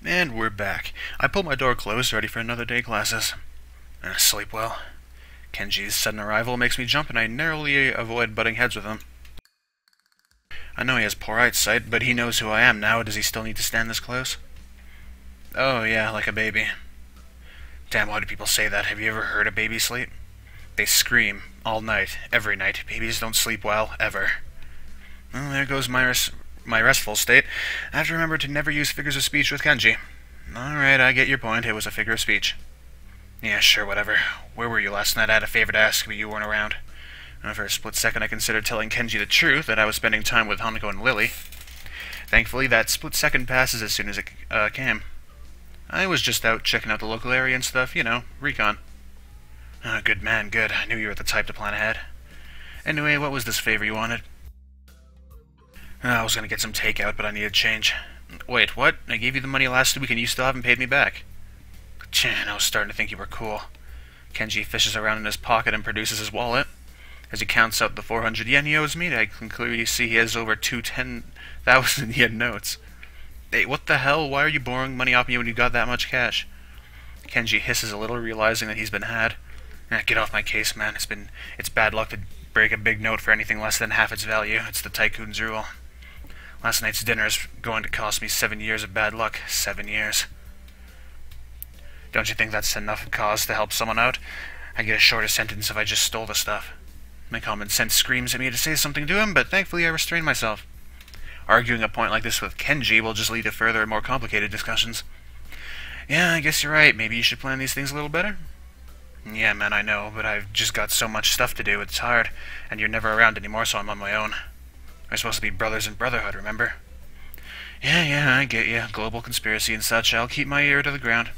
And we're back. I pulled my door closed, ready for another day classes. Sleep well. Kenji's sudden arrival makes me jump, and I narrowly avoid butting heads with him. I know he has poor eyesight, but he knows who I am now. Does he still need to stand this close? Oh, yeah, like a baby. Damn, why do people say that? Have you ever heard a baby sleep? They scream all night, every night. Babies don't sleep well, ever. Well, there goes my restful state. I have to remember to never use figures of speech with Kenji. Alright, I get your point. It was a figure of speech. Yeah, sure, whatever. Where were you last night? I had a favor to ask, but you weren't around. For a split second, I considered telling Kenji the truth, that I was spending time with Hanako and Lily. Thankfully, that split second passes as soon as it came. I was just out checking out the local area and stuff, you know, recon. Good man, good. I knew you were the type to plan ahead. Anyway, what was this favor you wanted? I was gonna get some takeout, but I needed change. Wait, what? I gave you the money last week and you still haven't paid me back. I was starting to think you were cool. Kenji fishes around in his pocket and produces his wallet. As he counts out the 400 yen he owes me, I can clearly see he has over two 10,000 yen notes. Hey, what the hell? Why are you borrowing money off me when you got that much cash? Kenji hisses a little, realizing that he's been had. Get off my case, man. It's bad luck to break a big note for anything less than half its value. It's the tycoon's rule. Last night's dinner is going to cost me 7 years of bad luck. 7 years. Don't you think that's enough cause to help someone out? I get a shorter sentence if I just stole the stuff. My common sense screams at me to say something to him, but thankfully I restrain myself. Arguing a point like this with Kenji will just lead to further and more complicated discussions. Yeah, I guess you're right. Maybe you should plan these things a little better. Yeah, man, I know, but I've just got so much stuff to do. It's hard, and you're never around anymore, so I'm on my own. We're supposed to be brothers in brotherhood, remember? Yeah, I get you. Global conspiracy and such. I'll keep my ear to the ground.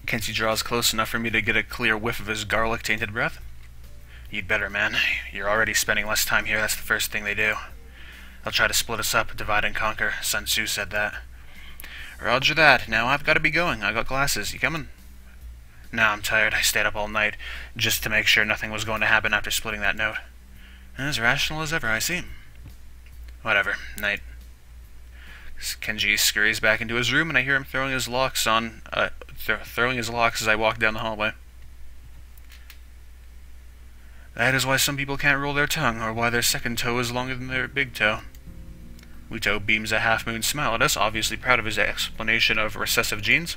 Kenji draws close enough for me to get a clear whiff of his garlic-tainted breath. You'd better, man. You're already spending less time here. That's the first thing they do. They'll try to split us up, divide and conquer. Sun Tzu said that. Roger that. Now I've got to be going. I got classes. You coming? No, I'm tired. I stayed up all night just to make sure nothing was going to happen after splitting that note. As rational as ever, I see. Whatever. Night. Kenji scurries back into his room, and I hear him throwing his locks as I walk down the hallway. That is why some people can't roll their tongue, or why their second toe is longer than their big toe. Muto beams a half-moon smile at us, obviously proud of his explanation of recessive genes.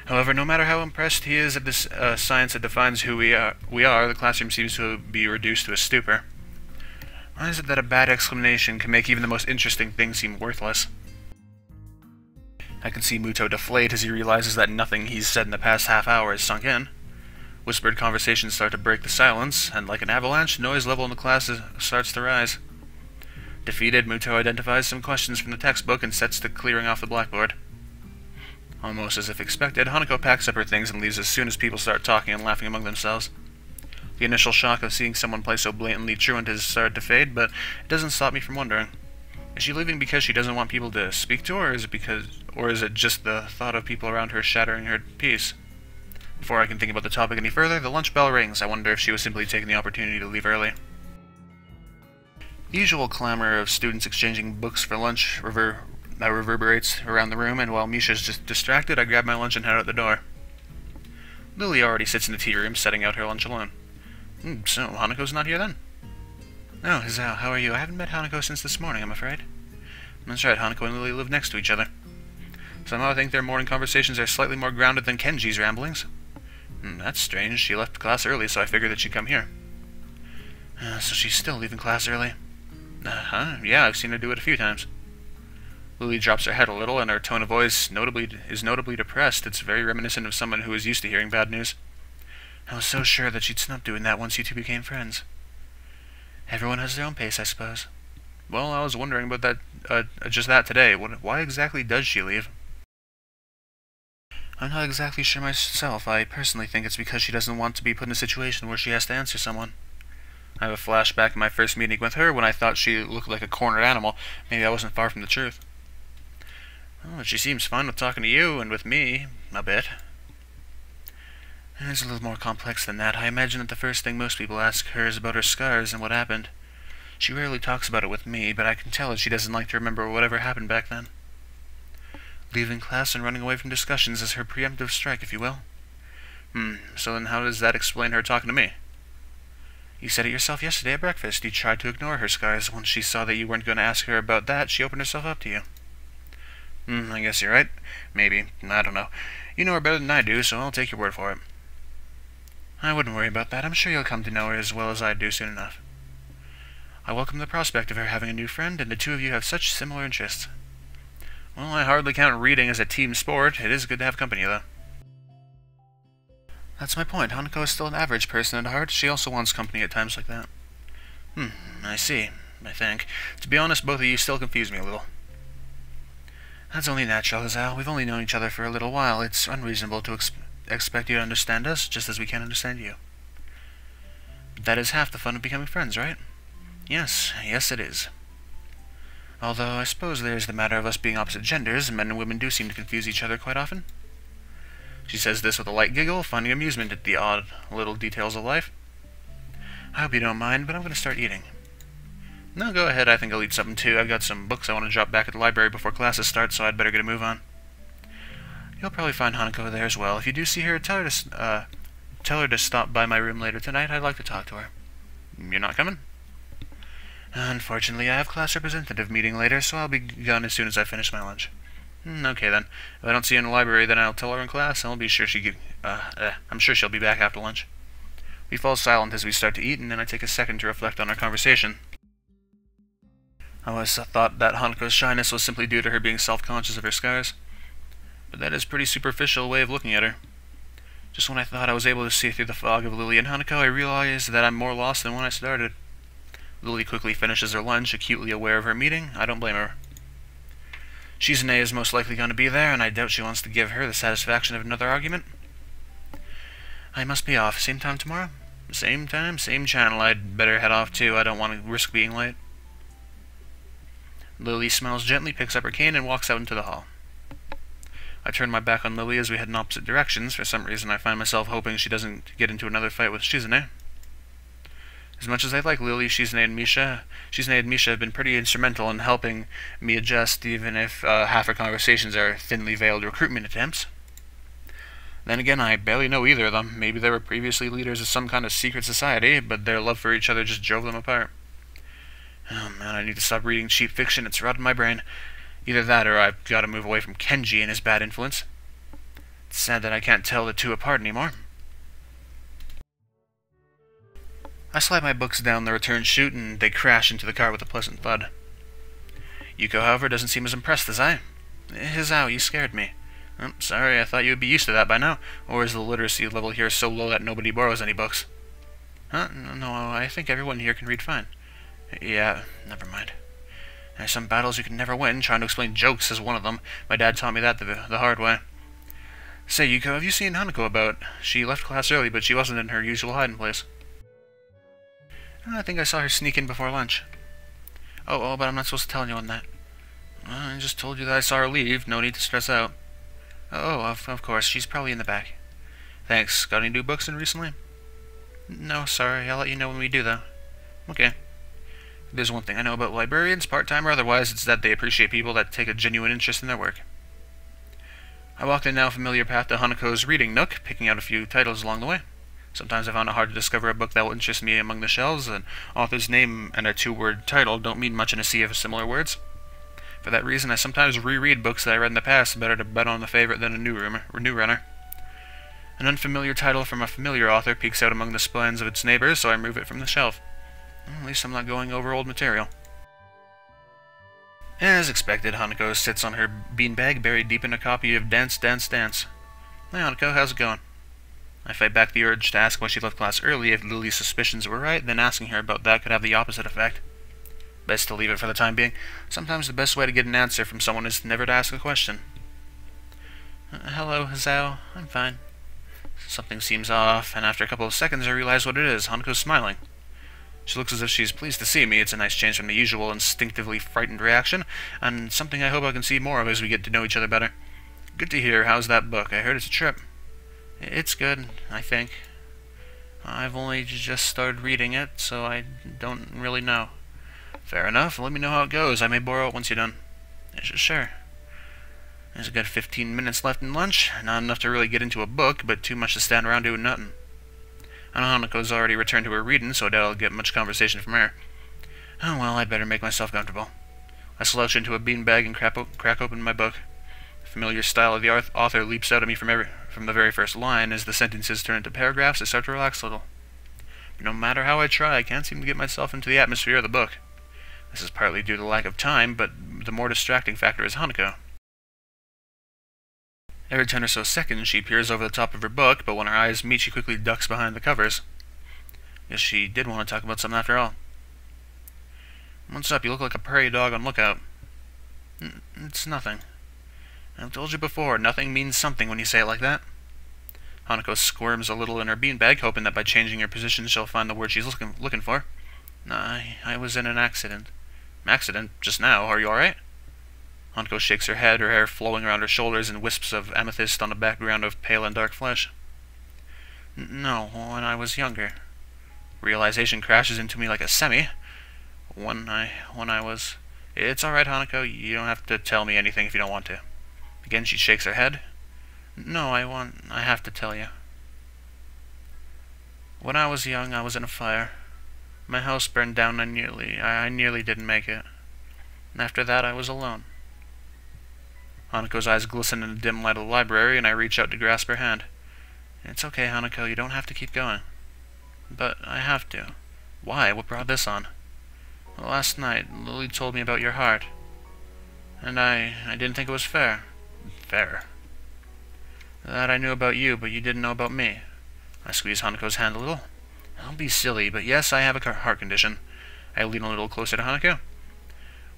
However, no matter how impressed he is at this science that defines who we are, the classroom seems to be reduced to a stupor. Why is it that a bad explanation can make even the most interesting things seem worthless? I can see Muto deflate as he realizes that nothing he's said in the past half hour has sunk in. Whispered conversations start to break the silence, and like an avalanche, noise level in the class starts to rise. Defeated, Muto identifies some questions from the textbook and sets to clearing off the blackboard. Almost as if expected, Hanako packs up her things and leaves as soon as people start talking and laughing among themselves. The initial shock of seeing someone play so blatantly truant has started to fade, but it doesn't stop me from wondering. Is she leaving because she doesn't want people to speak to her, or is it just the thought of people around her shattering her peace? Before I can think about the topic any further, the lunch bell rings. I wonder if she was simply taking the opportunity to leave early. The usual clamor of students exchanging books for lunch reverberates around the room, and while Misha's just distracted, I grab my lunch and head out the door. Lily already sits in the tea room, setting out her lunch alone. So Hanako's not here then? No, how are you? I haven't met Hanako since this morning, I'm afraid. That's right, Hanako and Lily live next to each other. Somehow I think their morning conversations are slightly more grounded than Kenji's ramblings. That's strange. She left class early, so I figured that she'd come here. So she's still leaving class early? Yeah, I've seen her do it a few times. Lily drops her head a little, and her tone of voice is notably depressed. It's very reminiscent of someone who is used to hearing bad news. I was so sure that she'd stop doing that once you two became friends. Everyone has their own pace, I suppose. Well, I was wondering about that, just that today. Why exactly does she leave? I'm not exactly sure myself. I personally think it's because she doesn't want to be put in a situation where she has to answer someone. I have a flashback of my first meeting with her when I thought she looked like a cornered animal. Maybe I wasn't far from the truth. Oh, she seems fine with talking to you and with me, a bit. It's a little more complex than that. I imagine that the first thing most people ask her is about her scars and what happened. She rarely talks about it with me, but I can tell that she doesn't like to remember whatever happened back then. Leaving class and running away from discussions is her preemptive strike, if you will. So then how does that explain her talking to me? You said it yourself yesterday at breakfast. You tried to ignore her scars. Once she saw that you weren't going to ask her about that, she opened herself up to you. I guess you're right. Maybe. I don't know. You know her better than I do, so I'll take your word for it. I wouldn't worry about that. I'm sure you'll come to know her as well as I do soon enough. I welcome the prospect of her having a new friend, and the two of you have such similar interests. Well, I hardly count reading as a team sport. It is good to have company, though. That's my point. Hanako is still an average person at heart. She also wants company at times like that. I see. I think. To be honest, both of you still confuse me a little. That's only natural, Azal. We've only known each other for a little while. It's unreasonable to expect you to understand us, just as we can't understand you. But that is half the fun of becoming friends, right? Yes, it is. Although, I suppose there's the matter of us being opposite genders. Men and women do seem to confuse each other quite often. She says this with a light giggle, finding amusement at the odd little details of life. I hope you don't mind, but I'm going to start eating. No, go ahead. I think I'll eat something too. I've got some books I want to drop back at the library before classes start, so I'd better get a move on. You'll probably find Hanako there as well. If you do see her, tell her to stop by my room later tonight. I'd like to talk to her. You're not coming? Unfortunately, I have class representative meeting later, so I'll be gone as soon as I finish my lunch. Okay then. If I don't see her in the library, then I'll tell her in class, and I'll be sure I'm sure she'll be back after lunch. We fall silent as we start to eat, and then I take a second to reflect on our conversation. I always thought that Hanako's shyness was simply due to her being self-conscious of her scars. But that is a pretty superficial way of looking at her. Just when I thought I was able to see through the fog of Lily and Hanako, I realized that I'm more lost than when I started. Lily quickly finishes her lunch, acutely aware of her meeting. I don't blame her. Shizune is most likely going to be there, and I doubt she wants to give her the satisfaction of another argument. I must be off. Same time tomorrow? Same time, same channel. I'd better head off too. I don't want to risk being late. Lily smiles gently, picks up her cane, and walks out into the hall. I turn my back on Lily as we head in opposite directions. For some reason, I find myself hoping she doesn't get into another fight with Shizune. As much as I like Lily, Shizune and Misha have been pretty instrumental in helping me adjust, even if half our conversations are thinly veiled recruitment attempts. Then again, I barely know either of them. Maybe they were previously leaders of some kind of secret society, but their love for each other just drove them apart. Oh man, I need to stop reading cheap fiction. It's rotting my brain. Either that, or I've got to move away from Kenji and his bad influence. It's sad that I can't tell the two apart anymore. I slide my books down the return chute, and they crash into the car with a pleasant thud. Yuko, however, doesn't seem as impressed as I. Hizao, you scared me. Sorry, I thought you would be used to that by now. Or is the literacy level here so low that nobody borrows any books? No, I think everyone here can read fine. Yeah, never mind. There's some battles you can never win. Trying to explain jokes is one of them. My dad taught me that the hard way. Say, Yuko, have you seen Hanako about? She left class early, but she wasn't in her usual hiding place. I think I saw her sneak in before lunch. Oh, but I'm not supposed to tell anyone that. I just told you that I saw her leave. No need to stress out. Oh, of course. She's probably in the back. Thanks. Got any new books in recently? No, sorry. I'll let you know when we do, though. Okay. There's one thing I know about librarians, part-time or otherwise, it's that they appreciate people that take a genuine interest in their work. I walked the now familiar path to Hanako's reading nook, picking out a few titles along the way. Sometimes I found it hard to discover a book that will interest me among the shelves. An author's name and a two-word title don't mean much in a sea of similar words. For that reason, I sometimes reread books that I read in the past, better to bet on a favorite than a new runner. An unfamiliar title from a familiar author peeks out among the spines of its neighbors, so I remove it from the shelf. At least I'm not going over old material. As expected, Hanako sits on her beanbag, buried deep in a copy of Dance, Dance, Dance. Hey Hanako, how's it going? I fight back the urge to ask why she left class early if Lily's suspicions were right, then asking her about that could have the opposite effect. Best to leave it for the time being. Sometimes the best way to get an answer from someone is never to ask a question. Hello, Hizao. I'm fine. Something seems off, and after a couple of seconds I realize what it is. Hanako's smiling. She looks as if she's pleased to see me. It's a nice change from the usual instinctively frightened reaction, and something I hope I can see more of as we get to know each other better. Good to hear. How's that book? I heard it's a trip. It's good, I think. I've only just started reading it, so I don't really know. Fair enough. Let me know how it goes. I may borrow it once you're done. Sure. There's a good 15 minutes left in lunch. Not enough to really get into a book, but too much to stand around doing nothing. I know Hanako's already returned to her reading, so I doubt I'll get much conversation from her. Oh well, I'd better make myself comfortable. I slouch into a beanbag and crack open my book. The familiar style of the author leaps out at me from the very first line. As the sentences turn into paragraphs, I start to relax a little. But no matter how I try, I can't seem to get myself into the atmosphere of the book. This is partly due to lack of time, but the more distracting factor is Hanako. Every 10 or so seconds, she peers over the top of her book, but when her eyes meet, she quickly ducks behind the covers. Guess she did want to talk about something after all. What's up? You look like a prairie dog on lookout. It's nothing. I've told you before, nothing means something when you say it like that. Hanako squirms a little in her beanbag, hoping that by changing her position she'll find the word she's looking for. I was in an accident. Accident? Just now? Are you alright? Hanako shakes her head, her hair flowing around her shoulders in wisps of amethyst on a background of pale and dark flesh. No, when I was younger. Realization crashes into me like a semi. When I was... It's alright, Hanako. You don't have to tell me anything if you don't want to. Again, she shakes her head. No, I have to tell you. When I was young, I was in a fire. My house burned down and I nearly didn't make it. And after that, I was alone. Hanako's eyes glisten in the dim light of the library, and I reach out to grasp her hand. It's okay, Hanako. You don't have to keep going. But I have to. Why? What brought this on? Last night, Lily told me about your heart. And I didn't think it was fair. Fair? That I knew about you, but you didn't know about me. I squeeze Hanako's hand a little. Don't be silly, but yes, I have a heart condition. I lean a little closer to Hanako.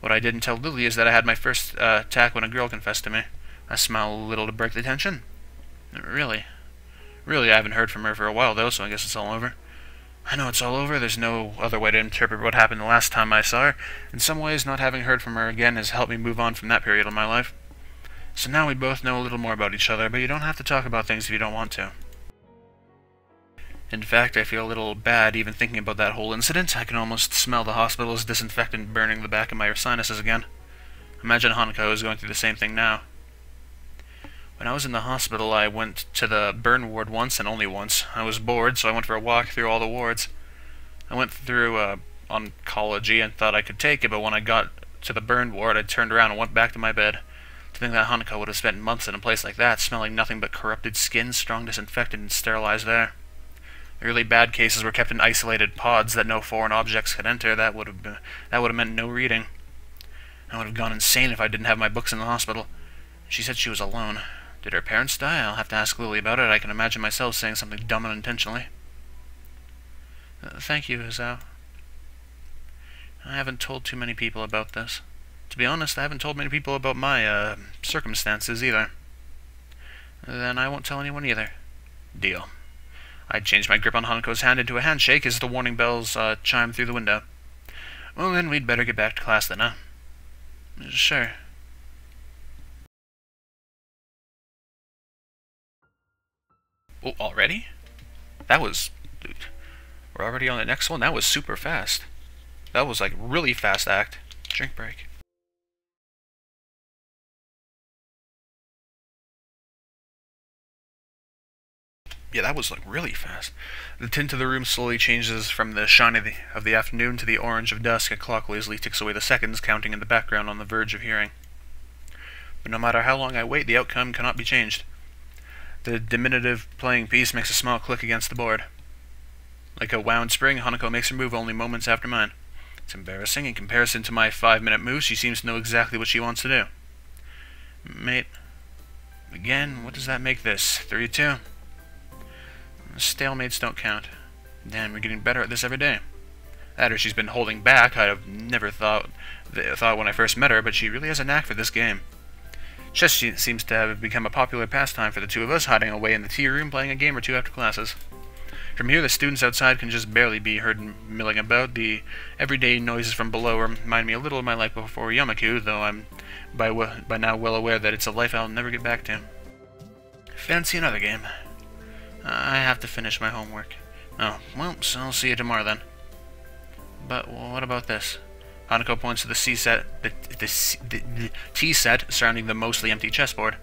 What I didn't tell Lily is that I had my first attack when a girl confessed to me. I smile a little to break the tension. Really? Really, I haven't heard from her for a while, though, so I guess it's all over. I know it's all over. There's no other way to interpret what happened the last time I saw her. In some ways, not having heard from her again has helped me move on from that period of my life. So now we both know a little more about each other, but you don't have to talk about things if you don't want to. In fact, I feel a little bad even thinking about that whole incident. I can almost smell the hospital's disinfectant burning the back of my sinuses again. Imagine Hanako is going through the same thing now. When I was in the hospital, I went to the burn ward once and only once. I was bored, so I went for a walk through all the wards. I went through oncology and thought I could take it, but when I got to the burn ward, I turned around and went back to my bed. To think that Hanako would have spent months in a place like that, smelling nothing but corrupted skin, strong disinfectant, and sterilized air. The really bad cases were kept in isolated pods that no foreign objects could enter. That would have meant no reading. I would have gone insane if I didn't have my books in the hospital. She said she was alone. Did her parents die? I'll have to ask Lily about it. I can imagine myself saying something dumb unintentionally. Thank you, Izao. I haven't told too many people about this. To be honest, I haven't told many people about my, circumstances either. Then I won't tell anyone either. Deal. I changed my grip on Hanako's hand into a handshake as the warning bells chimed through the window. Well, then we'd better get back to class then, huh? Sure. Oh, already? That was... We're already on the next one? That was super fast. That was, like, really fast act. Drink break. Yeah, that was, like, really fast. The tint of the room slowly changes from the shine of the afternoon to the orange of dusk. A clock lazily ticks away the seconds, counting in the background on the verge of hearing. But no matter how long I wait, the outcome cannot be changed. The diminutive playing piece makes a small click against the board. Like a wound spring, Hanako makes her move only moments after mine. It's embarrassing. In comparison to my 5-minute move, she seems to know exactly what she wants to do. Mate. Again, what does that make this? 3-2? Stalemates don't count. Damn, we're getting better at this every day. That or she's been holding back. I'd have never thought when I first met her, but she really has a knack for this game. Chess seems to have become a popular pastime for the two of us, hiding away in the tea room, playing a game or two after classes. From here, the students outside can just barely be heard milling about. The everyday noises from below remind me a little of my life before Yamaku, though I'm by now well aware that it's a life I'll never get back to. Fancy another game. I have to finish my homework. Oh, well, so I'll see you tomorrow then. But what about this? Hanako points to the the tea set surrounding the mostly empty chessboard.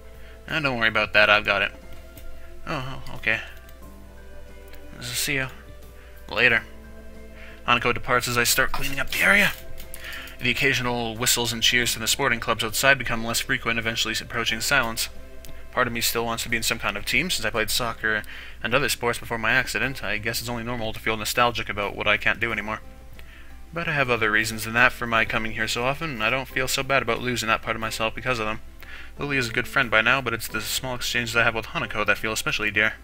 Don't worry about that, I've got it. Oh, okay. See you later. Hanako departs as I start cleaning up the area. The occasional whistles and cheers from the sporting clubs outside become less frequent, eventually approaching silence. Part of me still wants to be in some kind of team, since I played soccer and other sports before my accident. I guess it's only normal to feel nostalgic about what I can't do anymore. But I have other reasons than that for my coming here so often, and I don't feel so bad about losing that part of myself because of them. Lily is a good friend by now, but it's the small exchanges I have with Hanako that feel especially dear.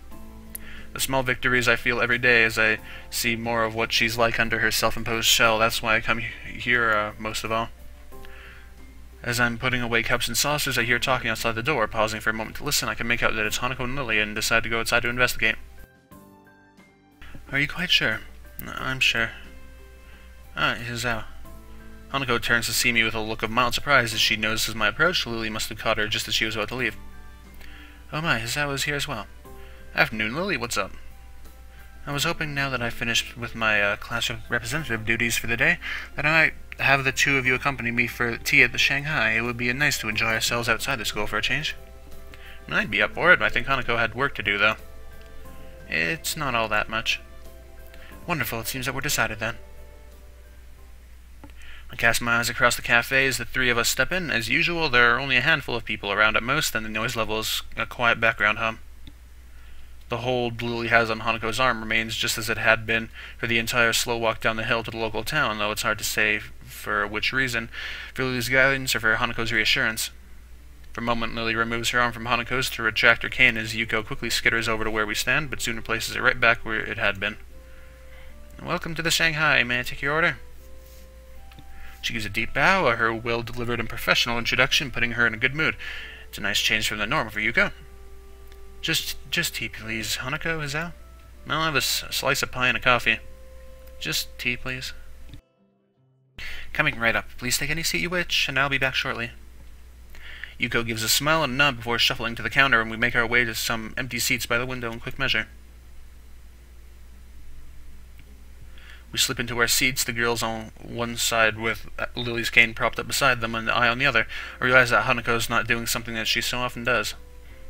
The small victories I feel every day as I see more of what she's like under her self-imposed shell. That's why I come here most of all. As I'm putting away cups and saucers, I hear talking outside the door. Pausing for a moment to listen, I can make out that it's Hanako and Lily, and decide to go outside to investigate. Are you quite sure? I'm sure. Hizao. Hanako turns to see me with a look of mild surprise as she notices my approach. Lily must have caught her just as she was about to leave. Oh my, Hizao is here as well. Afternoon, Lily, what's up? I was hoping now that I finished with my class representative duties for the day, that I might have the two of you accompany me for tea at the Shanghai. It would be nice to enjoy ourselves outside the school for a change. I'd be up for it. I think Hanako had work to do, though. It's not all that much. Wonderful, it seems that we're decided then. I cast my eyes across the cafe as the three of us step in. As usual, there are only a handful of people around at most, and the noise level is a quiet background hum. The hold Lily has on Hanako's arm remains just as it had been for the entire slow walk down the hill to the local town, though it's hard to say for which reason, for Lily's guidance or for Hanako's reassurance. For a moment, Lily removes her arm from Hanako's to retract her cane as Yuko quickly skitters over to where we stand, but soon replaces it right back where it had been. Welcome to the Shanghai. May I take your order? She gives a deep bow, her well-delivered and professional introduction putting her in a good mood. It's a nice change from the norm for Yuko. Just tea, please. Hanako, Hizao? I'll have a slice of pie and a coffee. Just tea, please. Coming right up. Please take any seat you wish, and I'll be back shortly. Yuko gives a smile and a nod before shuffling to the counter, and we make our way to some empty seats by the window in quick measure. We slip into our seats, the girls on one side with Lily's cane propped up beside them and I on the other. I realize that Hanako's not doing something that she so often does.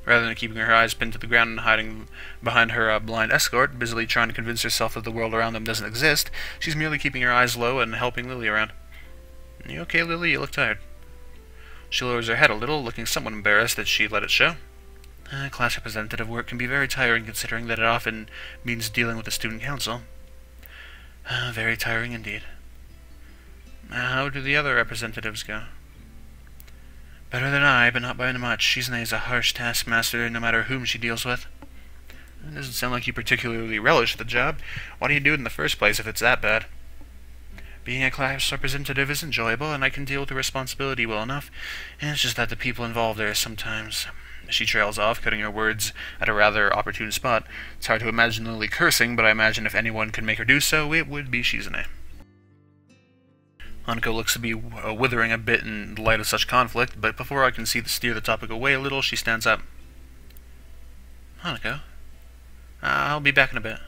Rather than keeping her eyes pinned to the ground and hiding behind her blind escort, busily trying to convince herself that the world around them doesn't exist, she's merely keeping her eyes low and helping Lily around. You okay, Lily? You look tired. She lowers her head a little, looking somewhat embarrassed that she let it show. Class representative work can be very tiring, considering that it often means dealing with the student council. Very tiring indeed. How do the other representatives go? Better than I, but not by much. Shizune is a harsh taskmaster, no matter whom she deals with. It doesn't sound like you particularly relish the job. Why do you do it in the first place if it's that bad? Being a class representative is enjoyable, and I can deal with the responsibility well enough. And it's just that the people involved are sometimes... She trails off, cutting her words at a rather opportune spot. It's hard to imagine Lily cursing, but I imagine if anyone could make her do so, it would be Shizune. Hanako looks to be withering a bit in light of such conflict, but before I can steer the topic away a little, she stands up. Hanako? I'll be back in a bit.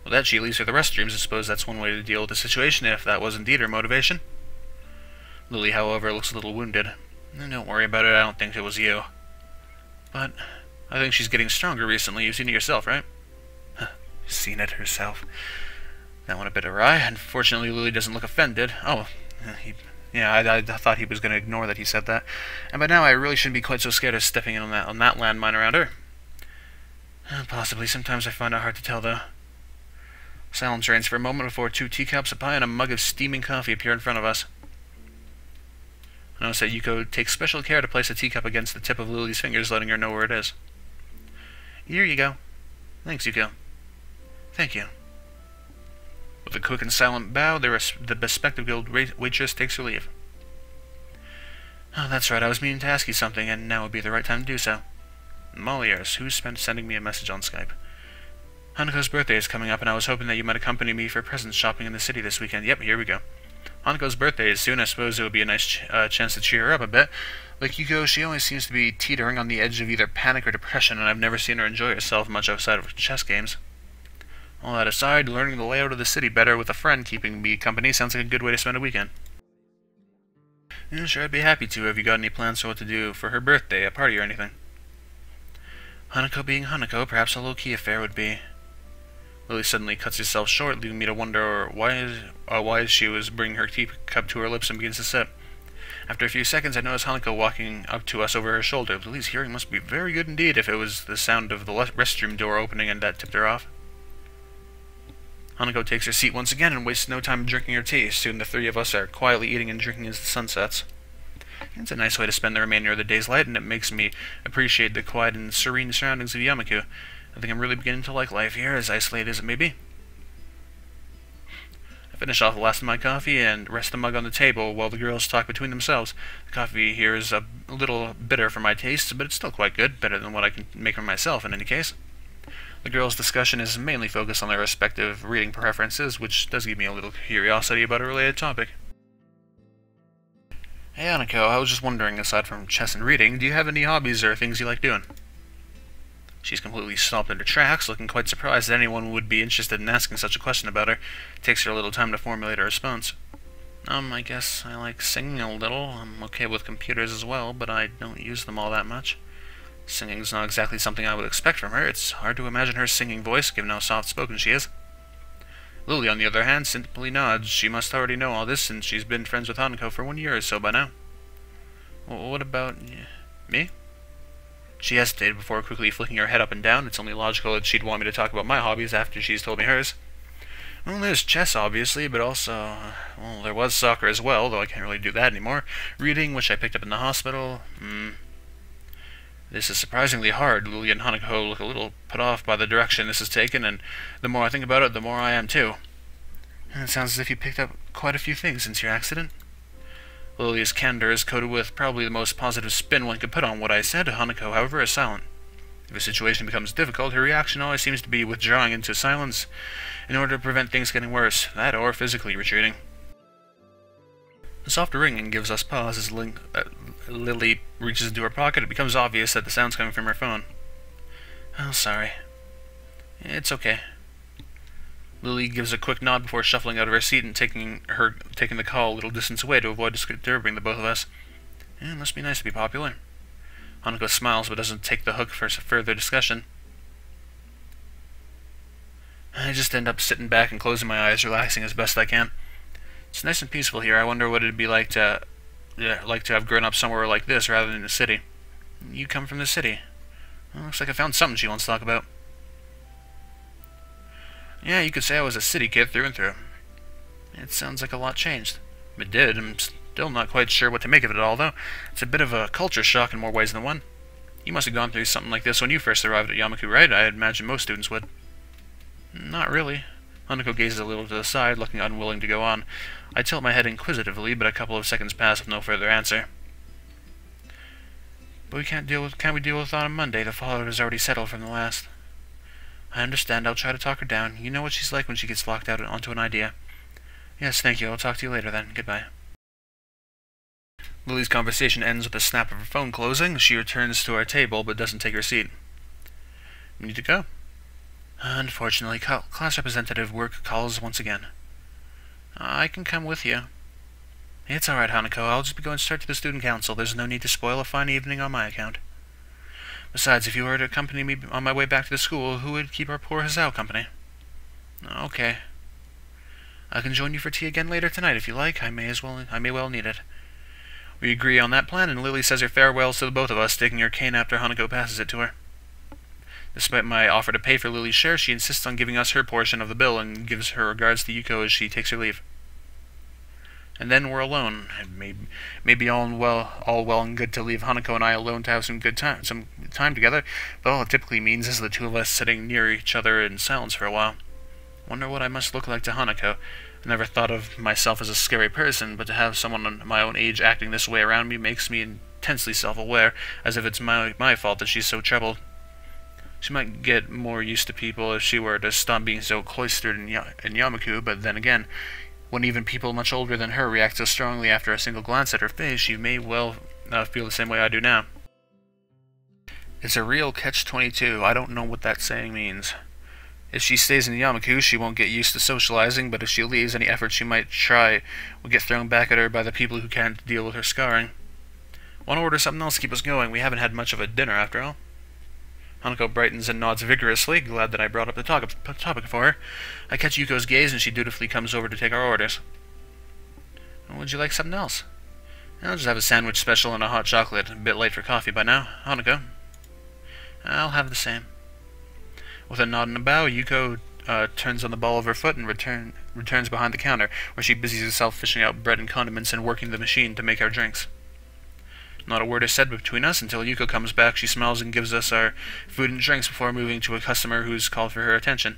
Well, that she leaves for the restrooms. I suppose that's one way to deal with the situation, if that was indeed her motivation. Lily, however, looks a little wounded. Don't worry about it, I don't think it was you. But I think she's getting stronger recently. You've seen it yourself, right? Seen it herself. That went a bit awry. Unfortunately, Lily doesn't look offended. Oh, I thought he was going to ignore that he said that. And by now, I really shouldn't be quite so scared of stepping in on that landmine around her. Possibly. Sometimes I find it hard to tell, though. Silence reigns for a moment before 2 teacups of pie and a mug of steaming coffee appear in front of us. I notice that Yuko takes special care to place a teacup against the tip of Lily's fingers, letting her know where it is. Here you go. Thanks, Yuko. Thank you. With a quick and silent bow, the bespectacled waitress takes her leave. Oh, that's right, I was meaning to ask you something, and now would be the right time to do so. I'm all ears. Who's sending me a message on Skype? Hanako's birthday is coming up, and I was hoping that you might accompany me for presents shopping in the city this weekend. Yep, here we go. Hanako's birthday is soon. I suppose it would be a nice chance to cheer her up a bit. Like Yuko, she always seems to be teetering on the edge of either panic or depression, and I've never seen her enjoy herself much outside of chess games. All that aside, learning the layout of the city better with a friend keeping me company sounds like a good way to spend a weekend. Yeah, sure, I'd be happy to. Have you got any plans for what to do for her birthday, a party or anything? Hanako being Hanako, perhaps a low-key affair would be. Lily suddenly cuts herself short, leaving me to wonder why she was bringing her teacup to her lips and begins to sip. After a few seconds, I notice Hanako walking up to us over her shoulder. Lily's hearing must be very good indeed if it was the sound of the restroom door opening and that tipped her off. Hanako takes her seat once again and wastes no time drinking her tea. Soon the three of us are quietly eating and drinking as the sun sets. It's a nice way to spend the remainder of the day's light, and it makes me appreciate the quiet and serene surroundings of Yamaku. I think I'm really beginning to like life here, as isolated as it may be. I finish off the last of my coffee and rest the mug on the table while the girls talk between themselves. The coffee here is a little bitter for my tastes, but it's still quite good, better than what I can make for myself in any case. The girls' discussion is mainly focused on their respective reading preferences, which does give me a little curiosity about a related topic. Hey Hanako, I was just wondering, aside from chess and reading, do you have any hobbies or things you like doing? She's completely stopped in her tracks, looking quite surprised that anyone would be interested in asking such a question about her. It takes her a little time to formulate a response. I guess I like singing a little. I'm okay with computers as well, but I don't use them all that much. Singing's not exactly something I would expect from her. It's hard to imagine her singing voice, given how soft-spoken she is. Lily, on the other hand, simply nods. She must already know all this, since she's been friends with Hanako for 1 year or so by now. What about me? She hesitated before quickly flicking her head up and down. It's only logical that she'd want me to talk about my hobbies after she's told me hers. Well, there's chess, obviously, but also, there was soccer as well, though I can't really do that anymore. Reading, which I picked up in the hospital. This is surprisingly hard. Lily and Hanako look a little put off by the direction this has taken, and the more I think about it, the more I am too. It sounds as if you picked up quite a few things since your accident. Lily's candor is coated with probably the most positive spin one could put on what I said. Hanako, however, is silent. If a situation becomes difficult, her reaction always seems to be withdrawing into silence in order to prevent things getting worse, that or physically retreating. A soft ringing gives us pause as Lily reaches into her pocket. It becomes obvious that the sound's coming from her phone. Oh, sorry. It's okay. Lily gives a quick nod before shuffling out of her seat and taking the call a little distance away to avoid disturbing the both of us. It must be nice to be popular. Hanako smiles but doesn't take the hook for further discussion. I just end up sitting back and closing my eyes, relaxing as best I can. It's nice and peaceful here. I wonder what it'd be like to have grown up somewhere like this rather than in the city. You come from the city. Well, looks like I found something she wants to talk about. Yeah, you could say I was a city kid through and through. It sounds like a lot changed. It did. I'm still not quite sure what to make of it all, though. It's a bit of a culture shock in more ways than one. You must have gone through something like this when you first arrived at Yamaku, right? I imagine most students would. Not really. Hanako gazes a little to the side, looking unwilling to go on. I tilt my head inquisitively, but a couple of seconds pass with no further answer. But can't we deal with it on Monday? The fallout is already settled from the last. I understand. I'll try to talk her down. You know what she's like when she gets locked out onto an idea. Yes, thank you. I'll talk to you later then. Goodbye. Lily's conversation ends with a snap of her phone closing. She returns to our table, but doesn't take her seat. You need to go. Unfortunately, class representative work calls once again. I can come with you. It's alright, Hanako. I'll just be going straight to the student council. There's no need to spoil a fine evening on my account. Besides, if you were to accompany me on my way back to the school, who would keep our poor Hazao company? Okay. I can join you for tea again later tonight if you like. I may well need it. We agree on that plan, and Lily says her farewells to the both of us, taking her cane after Hanako passes it to her. Despite my offer to pay for Lily's share, she insists on giving us her portion of the bill and gives her regards to Yuko as she takes her leave. And then we're alone. It may be all well and good to leave Hanako and I alone to have some time together, but all it typically means is the two of us sitting near each other in silence for a while. Wonder what I must look like to Hanako. I never thought of myself as a scary person, but to have someone my own age acting this way around me makes me intensely self-aware, as if it's my fault that she's so troubled. She might get more used to people if she were to stop being so cloistered in Yamaku, but then again, when even people much older than her react so strongly after a single glance at her face, she may well feel the same way I do now. It's a real catch-22. I don't know what that saying means. If she stays in Yamaku, she won't get used to socializing, but if she leaves, any effort she might try will get thrown back at her by the people who can't deal with her scarring. Want to order something else to keep us going? We haven't had much of a dinner, after all. Hanako brightens and nods vigorously, glad that I brought up the topic for her. I catch Yuko's gaze, and she dutifully comes over to take our orders. Would you like something else? I'll just have a sandwich special and a hot chocolate. A bit late for coffee by now. Hanako? I'll have the same. With a nod and a bow, Yuko turns on the ball of her foot and returns behind the counter, where she busies herself fishing out bread and condiments and working the machine to make our drinks. Not a word is said between us until Yuko comes back. She smiles and gives us our food and drinks before moving to a customer who's called for her attention.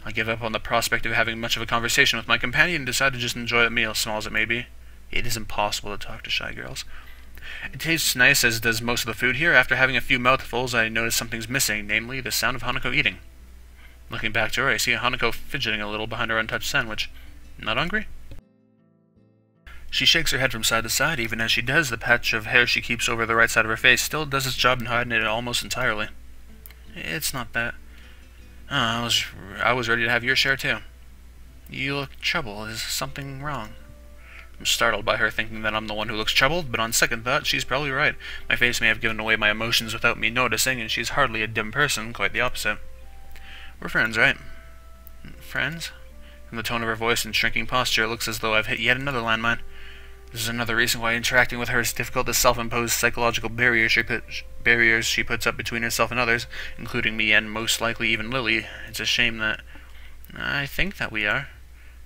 I give up on the prospect of having much of a conversation with my companion and decide to just enjoy the meal, small as it may be. It is impossible to talk to shy girls. It tastes nice, as does most of the food here. After having a few mouthfuls, I notice something's missing, namely the sound of Hanako eating. Looking back to her, I see Hanako fidgeting a little behind her untouched sandwich. Not hungry? She shakes her head from side to side. Even as she does, the patch of hair she keeps over the right side of her face still does its job in hiding it almost entirely. It's not that. I was ready to have your share too. You look troubled. Is something wrong? I'm startled by her thinking that I'm the one who looks troubled, but on second thought, she's probably right. My face may have given away my emotions without me noticing, and she's hardly a dim person, quite the opposite. We're friends, right? Friends? From the tone of her voice and shrinking posture, it looks as though I've hit yet another landmine. This is another reason why interacting with her is difficult. The self-imposed psychological barriers she puts up between herself and others, including me and most likely even Lily. It's a shame that... I think that we are.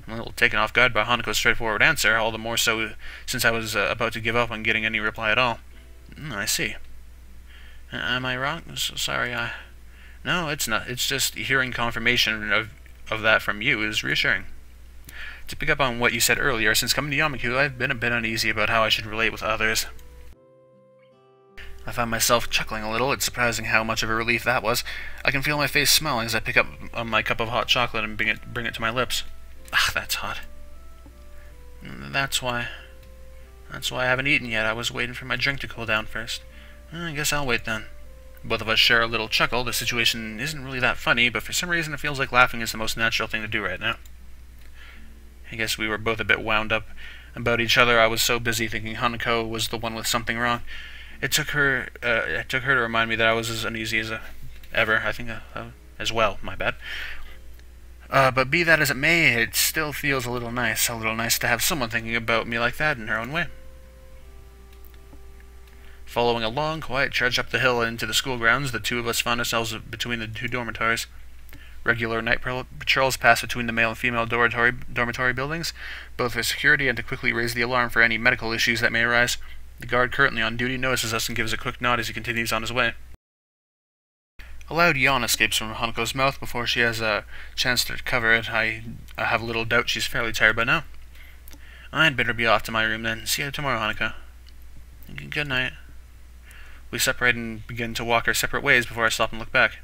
I'm a little taken off guard by Hanako's straightforward answer, all the more so since I was about to give up on getting any reply at all. I see. Am I wrong? Sorry, No, it's not. It's just hearing confirmation of that from you is reassuring. To pick up on what you said earlier, since coming to Yamaku, I've been a bit uneasy about how I should relate with others. I found myself chuckling a little. It's surprising how much of a relief that was. I can feel my face smiling as I pick up my cup of hot chocolate and bring it to my lips. That's hot. That's why I haven't eaten yet. I was waiting for my drink to cool down first. I guess I'll wait then. Both of us share a little chuckle. The situation isn't really that funny, but for some reason it feels like laughing is the most natural thing to do right now. I guess we were both a bit wound up about each other. I was so busy thinking Hanako was the one with something wrong. It took her to remind me that I was as uneasy as ever. I think as well. My bad. But be that as it may, it still feels a little nice to have someone thinking about me like that in her own way. Following a long, quiet trudge up the hill and into the school grounds, the two of us found ourselves between the two dormitories. Regular night patrols pass between the male and female dormitory buildings, both for security and to quickly raise the alarm for any medical issues that may arise. The guard currently on duty notices us and gives a quick nod as he continues on his way. A loud yawn escapes from Hanako's mouth before she has a chance to recover it. I have little doubt she's fairly tired by now. I'd better be off to my room then. See you tomorrow, Hanako. Good night. We separate and begin to walk our separate ways before I stop and look back.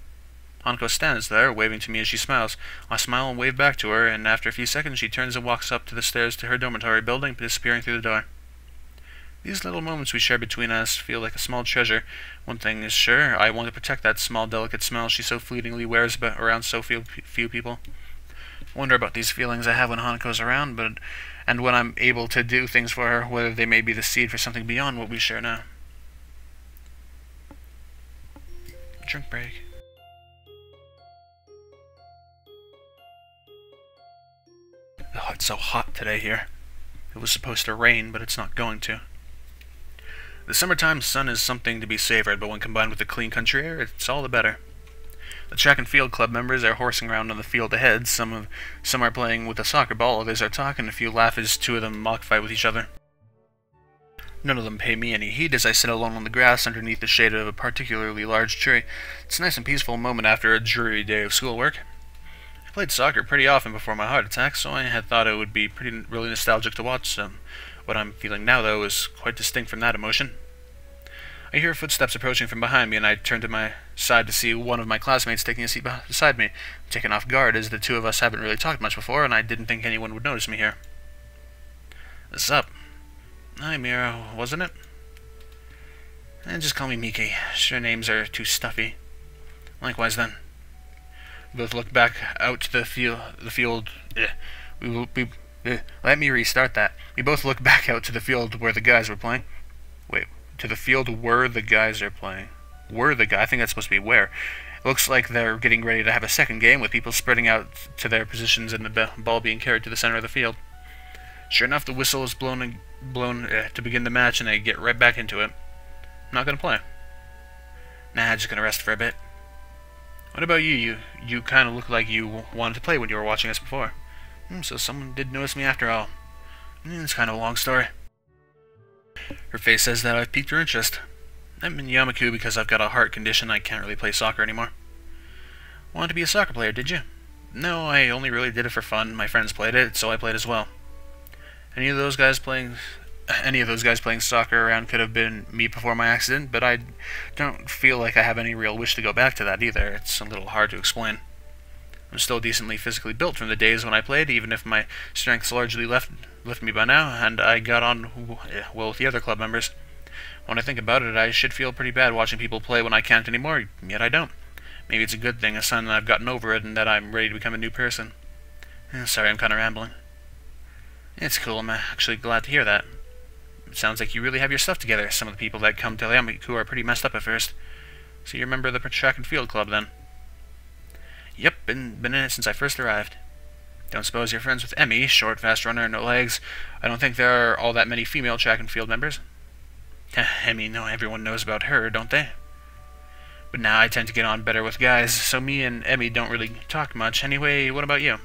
Hanako stands there, waving to me as she smiles. I smile and wave back to her, and after a few seconds she turns and walks up to the stairs to her dormitory building, disappearing through the door. These little moments we share between us feel like a small treasure. One thing is sure, I want to protect that small, delicate smile she so fleetingly wears around so few people. I wonder about these feelings I have when Hanako's around, and when I'm able to do things for her, whether they may be the seed for something beyond what we share now. Drink break. Oh, it's so hot today here. It was supposed to rain, but it's not going to. The summertime sun is something to be savored, but when combined with the clean country air, it's all the better. The track and field club members are horsing around on the field ahead. Some are playing with a soccer ball, others are talking, a few laugh as two of them mock fight with each other. None of them pay me any heed as I sit alone on the grass underneath the shade of a particularly large tree. It's a nice and peaceful moment after a dreary day of schoolwork. I played soccer pretty often before my heart attack, so I had thought it would be really nostalgic to watch some. What I'm feeling now, though, is quite distinct from that emotion. I hear footsteps approaching from behind me, and I turn to my side to see one of my classmates taking a seat beside me. I'm taken off guard, as the two of us haven't really talked much before, and I didn't think anyone would notice me here. What's up? Hi, Mira, wasn't it? Just call me Miki. Sure names are too stuffy. Likewise, then. We both looked back out to the field. Let me restart that. We both looked back out to the field where the guys were playing. Wait, to the field where the guys are playing. Where the guy? I think that's supposed to be where. It looks like they're getting ready to have a second game with people spreading out to their positions and the ball being carried to the center of the field. Sure enough, the whistle is blown to begin the match, and they get right back into it. I'm not gonna play. Nah, just gonna rest for a bit. What about you? You kind of look like you wanted to play when you were watching us before. So someone did notice me after all. It's kind of a long story. Her face says that I've piqued her interest. I'm in Yamaku because I've got a heart condition. I can't really play soccer anymore. Wanted to be a soccer player, did you? No, I only really did it for fun. My friends played it, so I played as well. Any of those guys playing soccer around could have been me before my accident, but I don't feel like I have any real wish to go back to that either. It's a little hard to explain. I'm still decently physically built from the days when I played, even if my strength's largely left me by now, and I got on well with the other club members. When I think about it, I should feel pretty bad watching people play when I can't anymore, yet I don't. Maybe it's a good thing, a sign that I've gotten over it and that I'm ready to become a new person. Sorry, I'm kind of rambling. It's cool, I'm actually glad to hear that. It sounds like you really have your stuff together. Some of the people that come to Yamaku are pretty messed up at first. So you're a member of the track and field club, then? Yep, been in it since I first arrived. Don't suppose you're friends with Emmy, short, fast runner, no legs. I don't think there are all that many female track and field members. Emmy, no, everyone knows about her, don't they? But now I tend to get on better with guys, so me and Emmy don't really talk much. Anyway, what about you?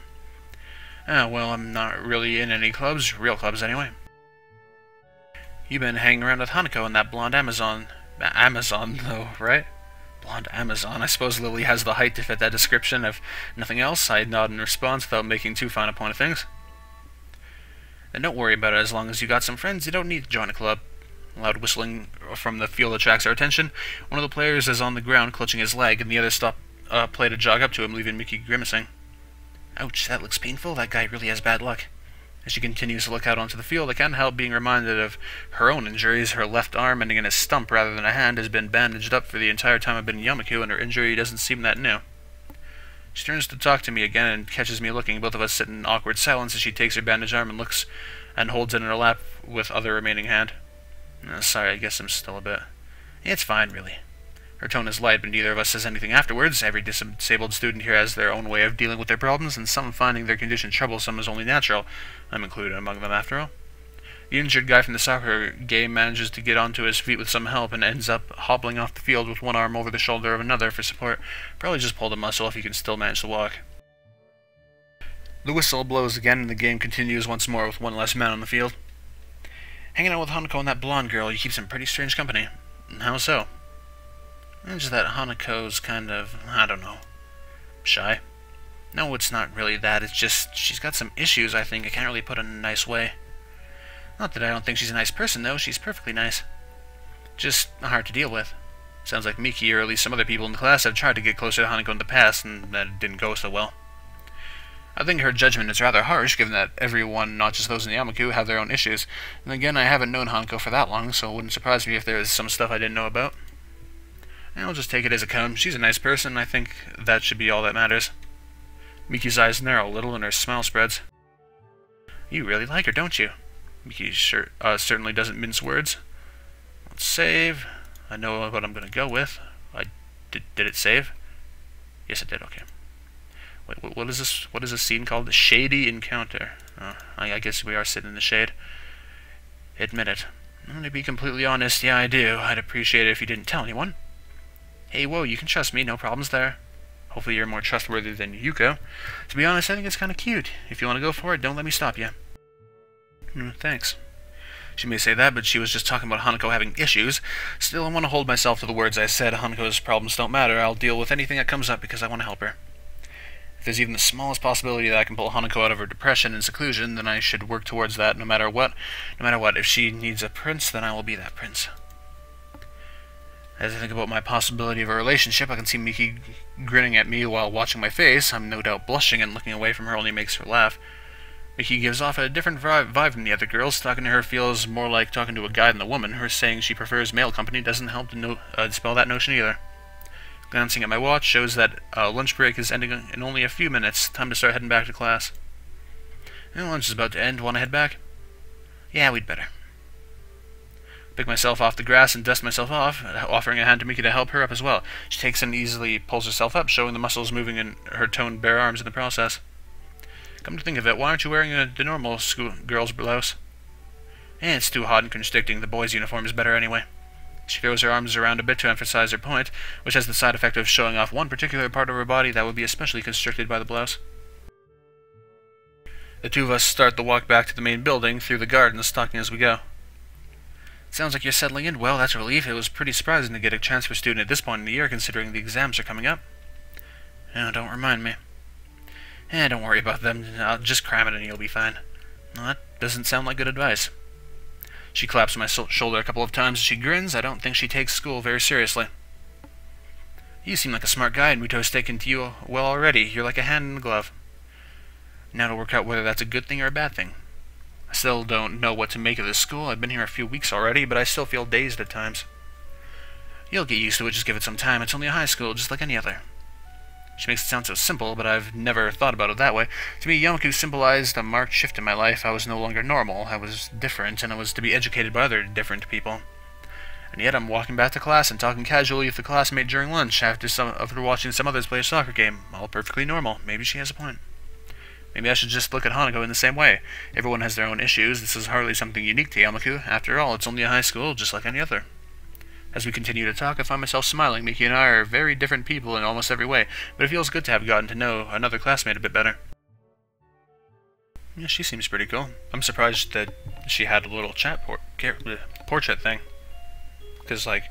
Well, I'm not really in any clubs, real clubs anyway. You've been hanging around with Hanako and that blonde Amazon. Amazon, though, right? Blonde Amazon. I suppose Lily has the height to fit that description. If nothing else, I nod in response without making too fine a point of things. And don't worry about it. As long as you got some friends, you don't need to join a club. Loud whistling from the field attracts our attention. One of the players is on the ground clutching his leg, and the other play to jog up to him, leaving Mickey grimacing. Ouch, that looks painful. That guy really has bad luck. As she continues to look out onto the field, I can't help being reminded of her own injuries. Her left arm, ending in a stump rather than a hand, has been bandaged up for the entire time I've been in Yamaku, and her injury doesn't seem that new. She turns to talk to me again and catches me looking. Both of us sit in awkward silence as she takes her bandaged arm and looks and holds it in her lap with other remaining hand. Sorry, I guess I'm still a bit... It's fine, really. Her tone is light, but neither of us says anything afterwards. Every disabled student here has their own way of dealing with their problems, and some finding their condition troublesome is only natural. I'm included among them, after all. The injured guy from the soccer game manages to get onto his feet with some help and ends up hobbling off the field with one arm over the shoulder of another for support. Probably just pulled a muscle if he can still manage to walk. The whistle blows again, and the game continues once more with one less man on the field. Hanging out with Hanako and that blonde girl, you keep some pretty strange company. How so? It's just that Hanako's kind of, I don't know, shy. No, it's not really that. It's just she's got some issues, I think. I can't really put it in a nice way. Not that I don't think she's a nice person, though. She's perfectly nice. Just hard to deal with. Sounds like Miki, or at least some other people in the class, have tried to get closer to Hanako in the past, and that didn't go so well. I think her judgment is rather harsh, given that everyone, not just those in Yamaku, have their own issues. And again, I haven't known Hanako for that long, so it wouldn't surprise me if there is some stuff I didn't know about. And I'll just take it as it comes. She's a nice person, I think that should be all that matters. Miki's eyes narrow a little, and her smile spreads. You really like her, don't you? Miki certainly doesn't mince words. Let's save. I know what I'm going to go with. Did it save? Yes, it did, okay. Wait, what is this? What is this scene called? The Shady Encounter. I guess we are sitting in the shade. Admit it. To be completely honest, yeah, I do. I'd appreciate it if you didn't tell anyone. Hey, whoa, you can trust me, no problems there. Hopefully you're more trustworthy than Yuko. To be honest, I think it's kind of cute. If you want to go for it, don't let me stop you. Thanks. She may say that, but she was just talking about Hanako having issues. Still, I want to hold myself to the words I said. Hanako's problems don't matter. I'll deal with anything that comes up because I want to help her. If there's even the smallest possibility that I can pull Hanako out of her depression and seclusion, then I should work towards that no matter what. No matter what. If she needs a prince, then I will be that prince. As I think about my possibility of a relationship, I can see Miki grinning at me while watching my face. I'm no doubt blushing, and looking away from her only makes her laugh. Miki gives off a different vibe from the other girls. Talking to her feels more like talking to a guy than a woman. Her saying she prefers male company doesn't help to dispel that notion either. Glancing at my watch shows that lunch break is ending in only a few minutes. Time to start heading back to class. Lunch is about to end. Want to head back? Yeah, we'd better. Pick myself off the grass and dust myself off, offering a hand to Miki to help her up as well. She takes and easily pulls herself up, showing the muscles moving in her toned bare arms in the process. Come to think of it, why aren't you wearing the normal school girl's blouse? It's too hot and constricting. The boys' uniform is better anyway. She throws her arms around a bit to emphasize her point, which has the side effect of showing off one particular part of her body that would be especially constricted by the blouse. The two of us start the walk back to the main building, through the gardens, talking as we go. Sounds like you're settling in well, that's a relief. It was pretty surprising to get a transfer student at this point in the year, considering the exams are coming up. Oh, don't remind me. Don't worry about them. I'll just cram it and you'll be fine. Well, that doesn't sound like good advice. She claps my shoulder a couple of times as she grins. I don't think she takes school very seriously. You seem like a smart guy, and Muto's taken to you well already. You're like a hand in a glove. Now to work out whether that's a good thing or a bad thing. I still don't know what to make of this school. I've been here a few weeks already, but I still feel dazed at times. You'll get used to it, just give it some time. It's only a high school, just like any other. She makes it sound so simple, but I've never thought about it that way. To me, Yamaku symbolized a marked shift in my life. I was no longer normal. I was different, and I was to be educated by other different people. And yet I'm walking back to class and talking casually with a classmate during lunch after watching some others play a soccer game. All perfectly normal. Maybe she has a point. Maybe I should just look at Hanako in the same way. Everyone has their own issues. This is hardly something unique to Yamaku. After all, it's only a high school, just like any other. As we continue to talk, I find myself smiling. Miki and I are very different people in almost every way, but it feels good to have gotten to know another classmate a bit better. Yeah, she seems pretty cool. I'm surprised that she had a little portrait thing. Because, like,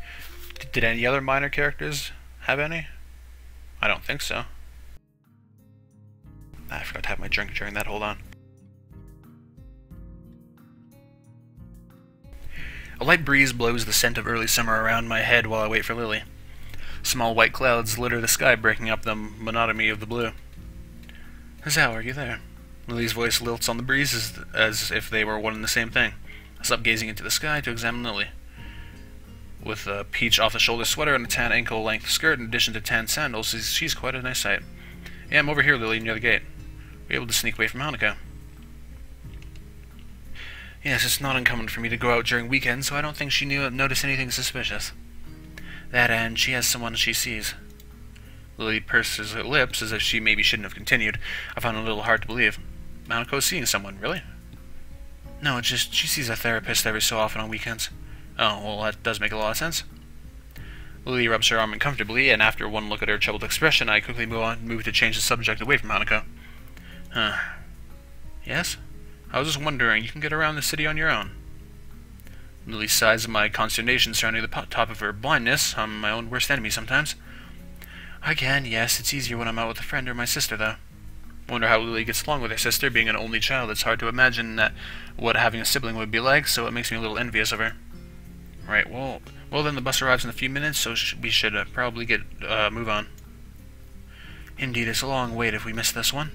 did any other minor characters have any? I don't think so. I forgot to have my drink during that, hold on. A light breeze blows the scent of early summer around my head while I wait for Lily. Small white clouds litter the sky, breaking up the monotony of the blue. Zao, are you there? Lily's voice lilts on the breeze as if they were one and the same thing. I stop gazing into the sky to examine Lily. With a peach off-the-shoulder sweater and a tan ankle-length skirt in addition to tan sandals, she's quite a nice sight. Yeah, I'm over here, Lily, near the gate. We're able to sneak away from Hanako. Yes, it's not uncommon for me to go out during weekends, so I don't think she noticed anything suspicious. That and she has someone she sees. Lily purses her lips as if she maybe shouldn't have continued. I found it a little hard to believe. Hanako's seeing someone, really? No, it's just she sees a therapist every so often on weekends. Oh, well, that does make a lot of sense. Lily rubs her arm uncomfortably, and after one look at her troubled expression, I quickly move to change the subject away from Hanako. Yes? I was just wondering, you can get around the city on your own. Lily sighs at my consternation surrounding the top of her blindness. I'm my own worst enemy sometimes. I can, yes. It's easier when I'm out with a friend or my sister, though. I wonder how Lily gets along with her sister. Being an only child, it's hard to imagine what having a sibling would be like, so it makes me a little envious of her. Right, well then the bus arrives in a few minutes, so we should probably move on. Indeed, it's a long wait if we miss this one.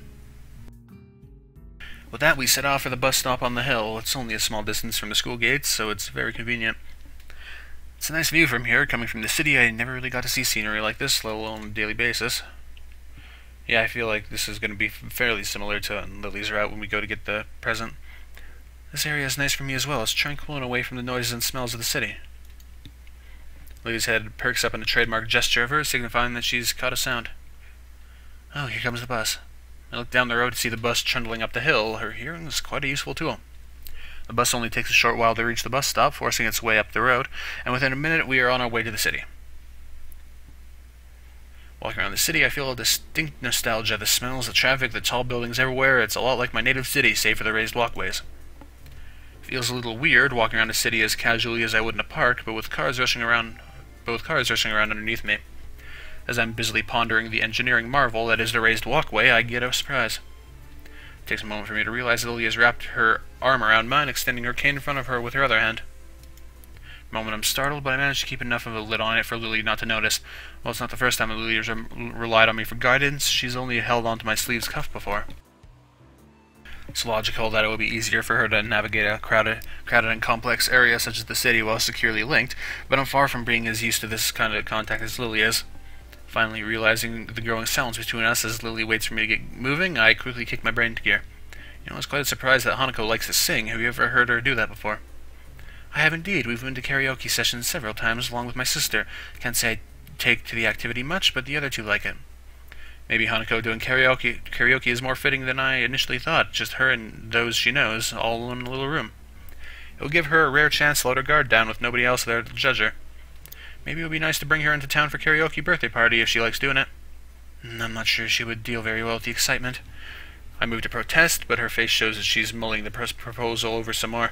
With that, we set off for the bus stop on the hill. It's only a small distance from the school gates, so it's very convenient. It's a nice view from here. Coming from the city, I never really got to see scenery like this, let alone on a daily basis. Yeah, I feel like this is going to be fairly similar to Lily's route when we go to get the present. This area is nice for me as well. It's tranquil and away from the noises and smells of the city. Lily's head perks up in a trademark gesture of hers, signifying that she's caught a sound. Oh, here comes the bus. I look down the road to see the bus trundling up the hill. Her hearing is quite a useful tool. The bus only takes a short while to reach the bus stop, forcing its way up the road, and within a minute we are on our way to the city. Walking around the city, I feel a distinct nostalgia. The smells, the traffic, the tall buildings everywhere. It's a lot like my native city, save for the raised walkways. It feels a little weird walking around a city as casually as I would in a park, but with cars rushing around underneath me. As I'm busily pondering the engineering marvel that is the raised walkway, I get a surprise. It takes a moment for me to realize that Lily has wrapped her arm around mine, extending her cane in front of her with her other hand. A moment I'm startled, but I manage to keep enough of a lid on it for Lily not to notice. Well, it's not the first time that Lily has relied on me for guidance. She's only held onto my sleeve's cuff before. It's logical that it would be easier for her to navigate a crowded and complex area such as the city while securely linked, but I'm far from being as used to this kind of contact as Lily is. Finally realizing the growing silence between us as Lily waits for me to get moving, I quickly kick my brain into gear. I was quite surprised that Hanako likes to sing. Have you ever heard her do that before? I have indeed. We've been to karaoke sessions several times along with my sister. Can't say I take to the activity much, but the other two like it. Maybe Hanako doing karaoke is more fitting than I initially thought, just her and those she knows, all in a little room. It will give her a rare chance to let her guard down with nobody else there to judge her. Maybe it would be nice to bring her into town for karaoke birthday party if she likes doing it. I'm not sure she would deal very well with the excitement. I move to protest, but her face shows that she's mulling the proposal over some more.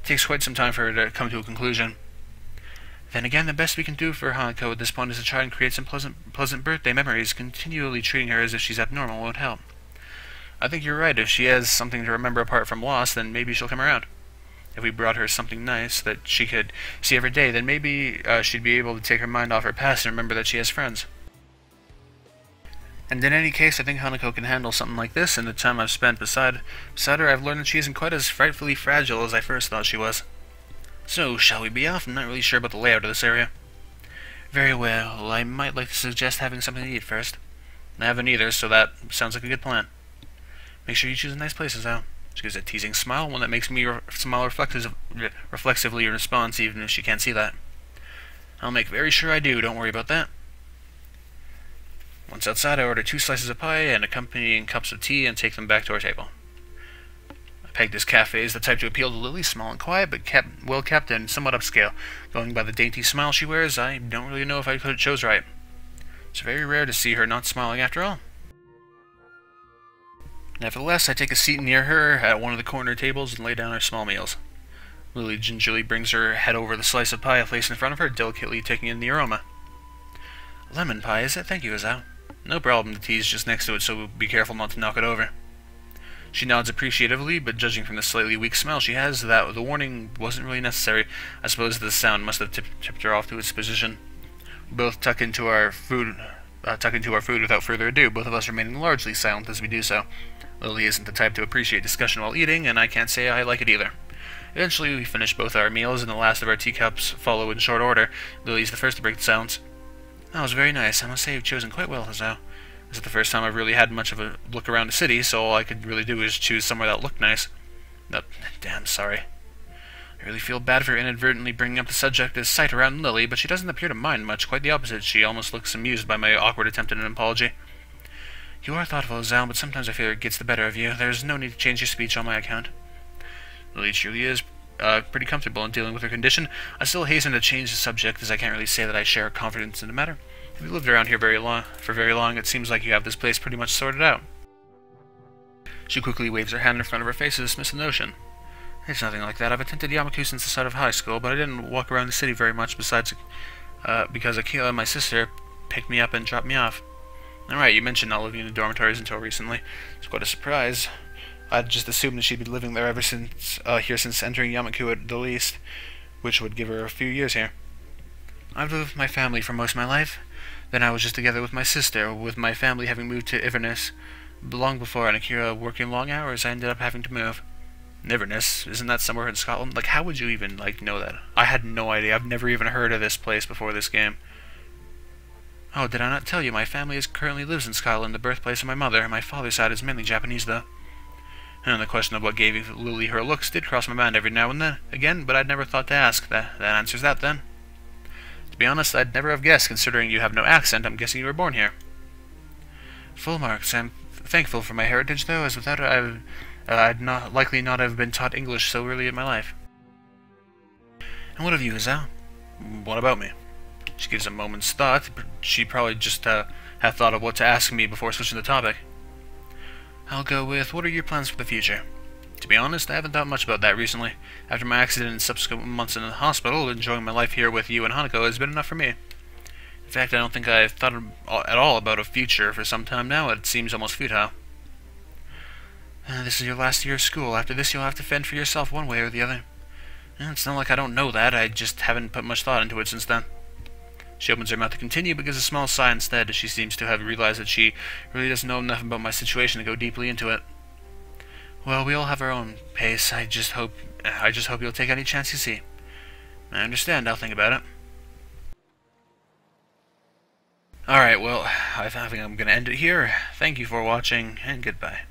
It takes quite some time for her to come to a conclusion. Then again, the best we can do for Hanako at this point is to try and create some pleasant birthday memories. Continually treating her as if she's abnormal won't help. I think you're right. If she has something to remember apart from loss, then maybe she'll come around. If we brought her something nice that she could see every day, then maybe she'd be able to take her mind off her past and remember that she has friends. And in any case, I think Hanako can handle something like this. In the time I've spent beside her, I've learned that she isn't quite as frightfully fragile as I first thought she was. So, shall we be off? I'm not really sure about the layout of this area. Very well. I might like to suggest having something to eat first. I haven't either, so that sounds like a good plan. Make sure you choose a nice place, Azao. She gives a teasing smile, one that makes me smile reflexively in response, even if she can't see that. I'll make very sure I do, don't worry about that. Once outside, I order 2 slices of pie and accompanying cups of tea and take them back to our table. I peg this cafe is the type to appeal to Lily, small and quiet, but well kept and somewhat upscale. Going by the dainty smile she wears, I don't really know if I could have chose right. It's very rare to see her not smiling after all. Nevertheless, I take a seat near her at one of the corner tables and lay down our small meals. Lily gingerly brings her head over the slice of pie I place in front of her, delicately taking in the aroma. Lemon pie, is it? Thank you, Azao. No problem, the tea's just next to it, so be careful not to knock it over. She nods appreciatively, but judging from the slightly weak smell she has, that the warning wasn't really necessary. I suppose the sound must have tipped her off to its position. We both tuck into our food without further ado, both of us remaining largely silent as we do so. Lily isn't the type to appreciate discussion while eating, and I can't say I like it either. Eventually, we finish both our meals, and the last of our teacups follow in short order. Lily's the first to break the silence. That was very nice. I must say you've chosen quite well, Azao. This is the first time I've really had much of a look around the city, so all I could really do is choose somewhere that looked nice. Damn sorry. I really feel bad for inadvertently bringing up the subject of sight around Lily, but she doesn't appear to mind much. Quite the opposite. She almost looks amused by my awkward attempt at an apology. You are thoughtful, Azao, but sometimes I fear it gets the better of you. There's no need to change your speech on my account. Lily truly is pretty comfortable in dealing with her condition. I still hasten to change the subject, as I can't really say that I share confidence in the matter. If you lived around here for very long, it seems like you have this place pretty much sorted out. She quickly waves her hand in front of her face to dismiss the notion. It's nothing like that. I've attended Yamaku since the start of high school, but I didn't walk around the city very much because Akira and my sister picked me up and dropped me off. Alright, you mentioned not living in the dormitories until recently. It's quite a surprise. I'd just assumed that she'd been living there ever since entering Yamaku at the least, which would give her a few years here. I've lived with my family for most of my life. Then I was just together with my sister, with my family having moved to Inverness. Long before, and Akira working long hours, I ended up having to move. Inverness? Isn't that somewhere in Scotland? Like, how would you even, know that? I had no idea. I've never even heard of this place before this game. Oh, did I not tell you? My family currently lives in Scotland, the birthplace of my mother. My father's side is mainly Japanese, though. And the question of what gave Lily her looks did cross my mind every now and then, again, but I'd never thought to ask. That answers that, then. To be honest, I'd never have guessed, considering you have no accent. I'm guessing you were born here. Full marks. I'm thankful for my heritage, though, as without it, I'd likely not have been taught English so early in my life. And what of you, Azao? What about me? She gives a moment's thought, but she probably just had thought of what to ask me before switching the topic. I'll go with, what are your plans for the future? To be honest, I haven't thought much about that recently. After my accident and subsequent months in the hospital, enjoying my life here with you and Hanako has been enough for me. In fact, I don't think I've thought at all about a future for some time now. It seems almost futile. This is your last year of school. After this, you'll have to fend for yourself one way or the other. It's not like I don't know that. I just haven't put much thought into it since then. She opens her mouth to continue, but gives a small sigh instead, as she seems to have realized that she really doesn't know enough about my situation to go deeply into it. Well, we all have our own pace. I just hope you'll take any chance you see. I understand. I'll think about it. Alright, well, I think I'm going to end it here. Thank you for watching, and goodbye.